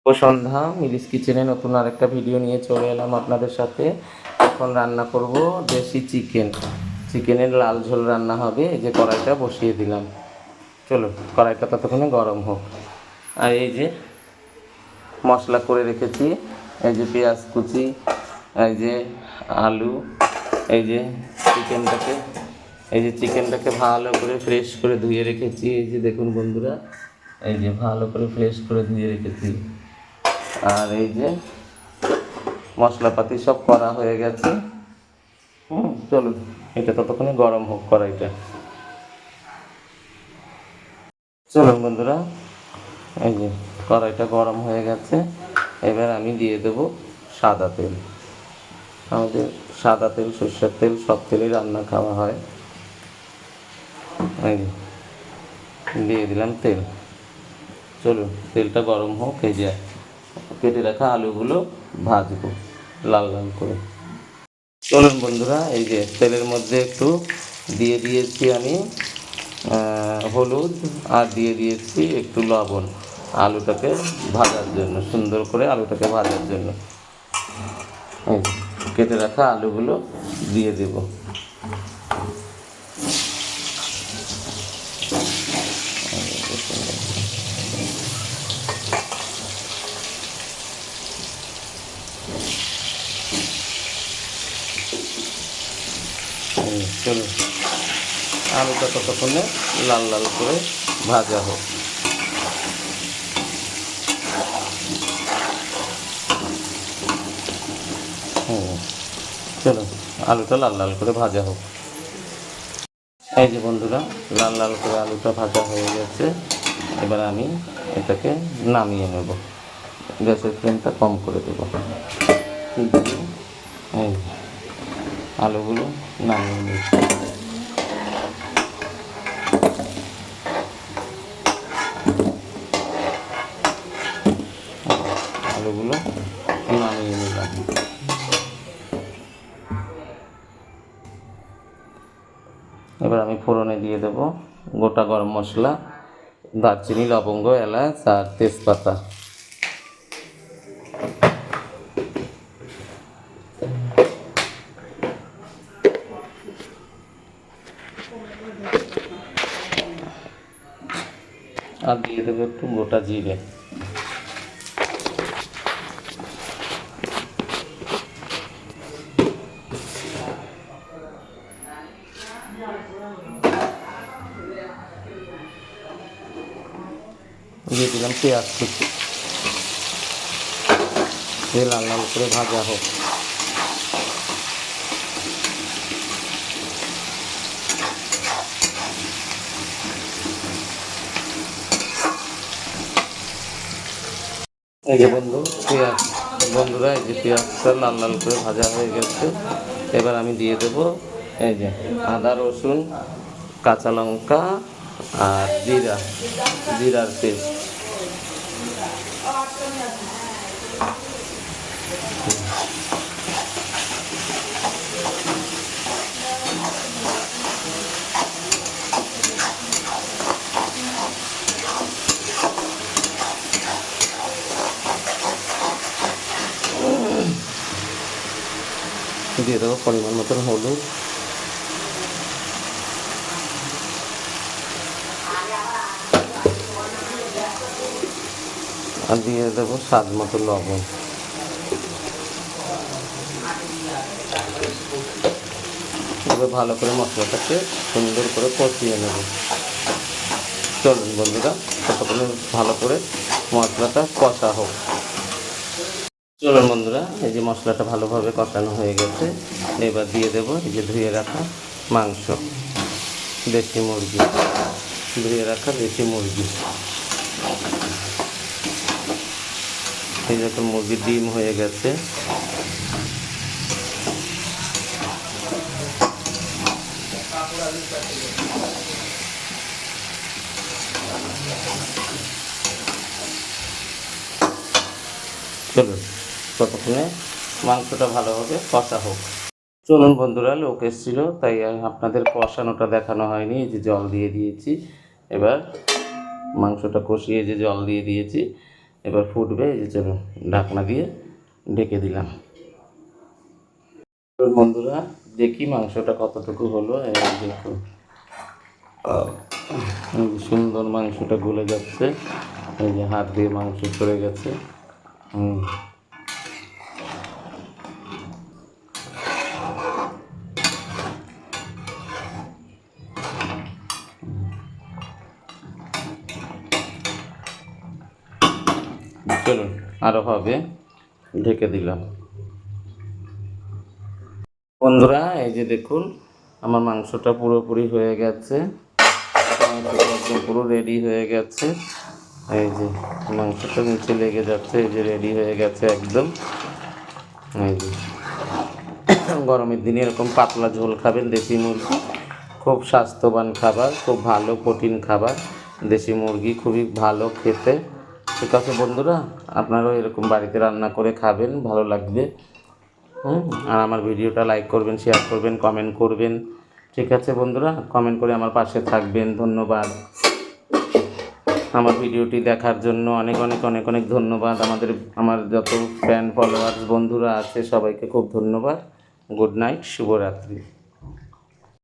সন্ধ্যা মিলিস কিচেনে নতুন আরেকটা ভিডিও নিয়ে চলে এলাম আপনাদের সাথে। এখন রান্না করব দেশি চিকেনের লাল ঝোল রান্না হবে। এই যে কড়াইটা বসিয়ে দিলাম, চলো কড়াইটা ততক্ষণে গরম হোক। আর এই যে মশলা করে রেখেছি, এই যে পেঁয়াজ কুচি, এই যে আলু, এই যে চিকেনটাকে চিকেনটাকে ভালো করে ফ্রেশ করে ধুয়ে রেখেছি। এই যে দেখুন বন্ধুরা, এই যে ভালো করে ফ্রেশ করে ধুয়ে রেখেছি। আর এই যে মশলাপাতি সব করা হয়ে গেছে। চলুন এটা ততক্ষণে গরম হোক কড়াইটা। চলুন বন্ধুরা, এই যে কড়াইটা গরম হয়ে গেছে। এবার আমি দিয়ে দেব সাদা তেল। আমাদের সাদা তেল, সরষের তেল, সব তেলেই রান্না খাওয়া হয়। এই যে দিয়ে দিলাম তেল। চলুন তেলটা গরম হোক। এই যে কেটে রাখা আলুগুলো ভাজবো লাল লাল করে। চলুন বন্ধুরা, এই যে তেলের মধ্যে একটু দিয়ে দিয়েছি আমি হলুদ, আর দিয়ে দিয়েছি একটু লবণ আলুটাকে ভাজার জন্য, সুন্দর করে আলুটাকে ভাজার জন্য। এই কেটে রাখা আলুগুলো দিয়ে দেব। চলুন আলুটা ততক্ষণে লাল লাল করে ভাজা হোক। চলো আলুটা লাল লাল করে ভাজা হোক। এই যে বন্ধুরা, লাল লাল করে আলুটা ভাজা হয়ে গেছে। এবার আমি এটাকে নামিয়ে নেব, গ্যাসের ফ্লেমটা কম করে দেব। এই আলুগুলো নামিয়ে নিচ্ছি। আলুগুলো নামিয়ে নিলাম। এবার আমি ফোড়নে দিয়ে দেব গোটা গরম মশলা, দারচিনি, লবঙ্গ, এলাচ আর তেজপাতা। আর দিয়ে দেবো একটু গোটা জিরে। দিয়ে দিলাম পেঁয়াজ কুচি। দিয়ে লাল লাল করে ভাজা হোক। এই যে বন্ধুরা, এই যে পেঁয়াজটা লাল লাল করে ভাজা হয়ে গেছে। এবার আমি দিয়ে দেবো এই যে আদা, রসুন, কাঁচা লঙ্কা আর জিরার পেস্ট। দিয়ে দেবো পরিমাণ মতন হলুদ, আর দিয়ে দেবো স্বাদ মতো লবণ। এবার ভালো করে মশলাটাকে সুন্দর করে কষিয়ে নেব। চলুন বন্ধুরা, ততক্ষণে ভালো করে মশলাটা কষা হোক। চলুন বন্ধুরা, এই যে মশলাটা ভালোভাবে কষানো হয়ে গেছে। এবার দিয়ে দেবো এই যে ধুয়ে রাখা মাংস, দেশি মুরগি, ধুয়ে রাখা দেশি মুরগি। এই যে মুরগির ডিম হয়ে গেছে। চলুন ততক্ষণে মাংসটা ভালোভাবে কষা হোক। চলুন বন্ধুরা, লোক এসেছিল তাই আপনাদের কষানোটা দেখানো হয়নি। এই যে জল দিয়ে দিয়েছি। এবার মাংসটা কষিয়ে যে জল দিয়ে দিয়েছি, এবার ফুটবে, এই যে চলো ঢাকনা দিয়ে ঢেকে দিলাম। তো বন্ধুরা দেখি মাংসটা কতটুকু হলো। এই দেখো এই যে সুন্দর মাংসটা গলে যাচ্ছে, এই যে হাত দিয়ে মাংস সরে গেছে। চলুন আরও হবে, ঢেকে দিলাম। বন্ধুরা এই যে দেখুন আমার মাংসটা পুরোপুরি হয়ে গেছে, মাংসটা একদম পুরো রেডি হয়ে গেছে। এই যে মাংসটা নিচে লেগে যাচ্ছে, এই যে রেডি হয়ে গেছে একদম। এই যে গরমের দিনে এরকম পাতলা ঝোল খাবেন দেশি মুরগি, খুব স্বাস্থ্যবান খাবার, খুব ভালো প্রোটিন খাবার। দেশি মুরগি খুবই ভালো খেতে। ঠিক আছে বন্ধুরা, আপনারাও এরকম বাড়িতে রান্না করে খাবেন, ভালো লাগবে। আর আমার ভিডিওটা লাইক করবেন, শেয়ার করবেন, কমেন্ট করবেন। ঠিক আছে বন্ধুরা, কমেন্ট করে আমার পাশে থাকবেন। ধন্যবাদ আমার ভিডিওটি দেখার জন্য, অনেক অনেক অনেক অনেক ধন্যবাদ। আমার যত ফ্যান ফলোয়ার্স বন্ধুরা আছে সবাইকে খুব ধন্যবাদ। গুড নাইট, শুভরাত্রি।